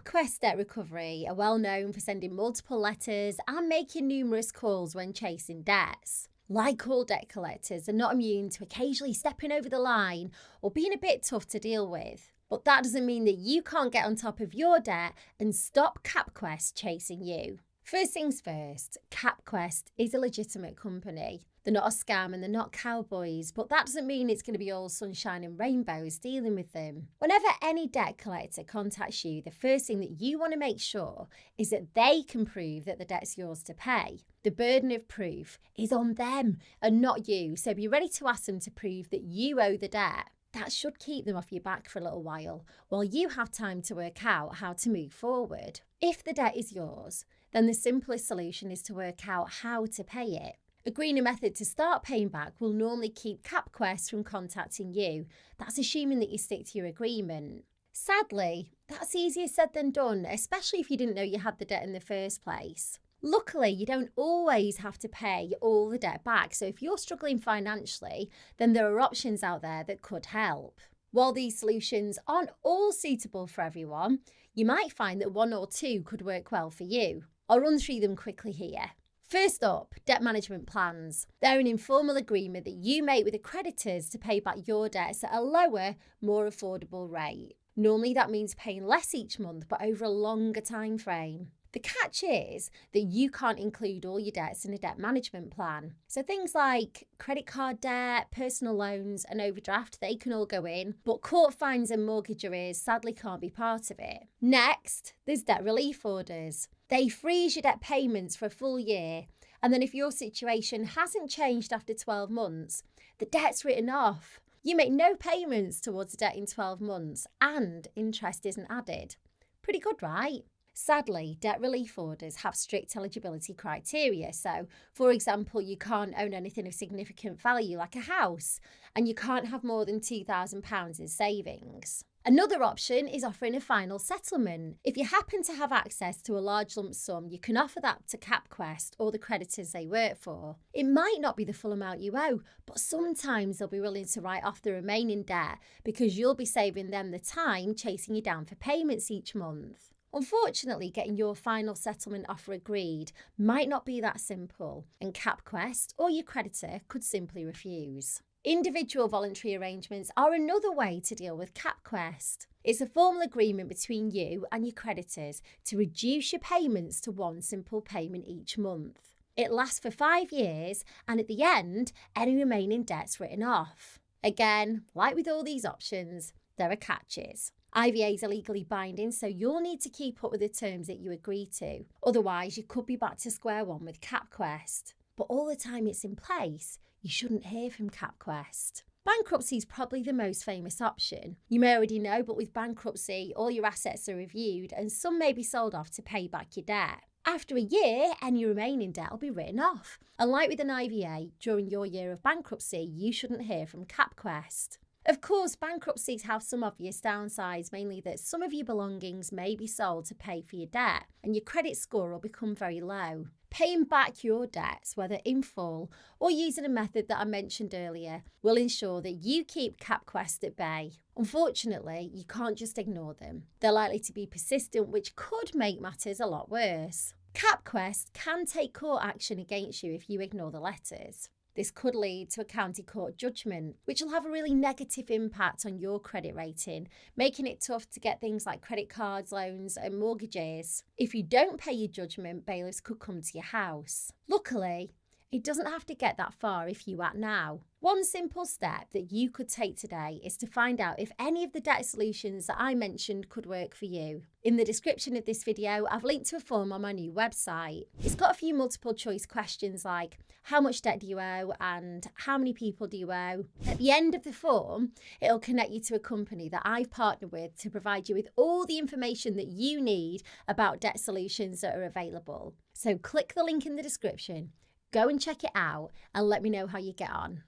CapQuest Debt Recovery are well known for sending multiple letters and making numerous calls when chasing debts. Like all debt collectors, they're not immune to occasionally stepping over the line or being a bit tough to deal with. But that doesn't mean that you can't get on top of your debt and stop CapQuest chasing you. First things first, CapQuest is a legitimate company. They're not a scam and they're not cowboys, but that doesn't mean it's going to be all sunshine and rainbows dealing with them. Whenever any debt collector contacts you, the first thing that you want to make sure is that they can prove that the debt's yours to pay. The burden of proof is on them and not you, so be ready to ask them to prove that you owe the debt. That should keep them off your back for a little while you have time to work out how to move forward. If the debt is yours, then the simplest solution is to work out how to pay it. Agreeing a method to start paying back will normally keep CapQuest from contacting you. That's assuming that you stick to your agreement. Sadly, that's easier said than done, especially if you didn't know you had the debt in the first place. Luckily, you don't always have to pay all the debt back, so if you're struggling financially, then there are options out there that could help. While these solutions aren't all suitable for everyone, you might find that one or two could work well for you. I'll run through them quickly here. First up, debt management plans. They're an informal agreement that you make with the creditors to pay back your debts at a lower, more affordable rate. Normally that means paying less each month, but over a longer time frame. The catch is that you can't include all your debts in a debt management plan. So things like credit card debt, personal loans and overdraft, they can all go in, but court fines and mortgage arrears sadly can't be part of it. Next, there's debt relief orders. They freeze your debt payments for a full year, and then if your situation hasn't changed after 12 months, the debt's written off. You make no payments towards the debt in 12 months and interest isn't added. Pretty good, right? Sadly, debt relief orders have strict eligibility criteria. So, for example, you can't own anything of significant value like a house, and you can't have more than £2,000 in savings. Another option is offering a final settlement. If you happen to have access to a large lump sum, you can offer that to CapQuest or the creditors they work for. It might not be the full amount you owe, but sometimes they'll be willing to write off the remaining debt because you'll be saving them the time chasing you down for payments each month. Unfortunately, getting your final settlement offer agreed might not be that simple, and CapQuest or your creditor could simply refuse. Individual voluntary arrangements are another way to deal with CapQuest. It's a formal agreement between you and your creditors to reduce your payments to one simple payment each month. It lasts for 5 years, and at the end, any remaining debt's written off. Again, like with all these options, there are catches. IVAs are legally binding, so you'll need to keep up with the terms that you agree to. Otherwise, you could be back to square one with CapQuest. But all the time it's in place, you shouldn't hear from CapQuest. Bankruptcy is probably the most famous option. You may already know, but with bankruptcy, all your assets are reviewed and some may be sold off to pay back your debt. After a year, any remaining debt will be written off. And like with an IVA, during your year of bankruptcy, you shouldn't hear from CapQuest. Of course, bankruptcies have some obvious downsides, mainly that some of your belongings may be sold to pay for your debt, and your credit score will become very low. Paying back your debts, whether in full or using a method that I mentioned earlier, will ensure that you keep CapQuest at bay. Unfortunately, you can't just ignore them. They're likely to be persistent, which could make matters a lot worse. CapQuest can take court action against you if you ignore the letters. This could lead to a county court judgment, which will have a really negative impact on your credit rating, making it tough to get things like credit cards, loans and mortgages. If you don't pay your judgment, bailiffs could come to your house. Luckily, it doesn't have to get that far if you act now. One simple step that you could take today is to find out if any of the debt solutions that I mentioned could work for you. In the description of this video, I've linked to a form on my new website. It's got a few multiple choice questions like how much debt do you owe and how many people do you owe. At the end of the form, it'll connect you to a company that I've partnered with to provide you with all the information that you need about debt solutions that are available. So click the link in the description, go and check it out and let me know how you get on.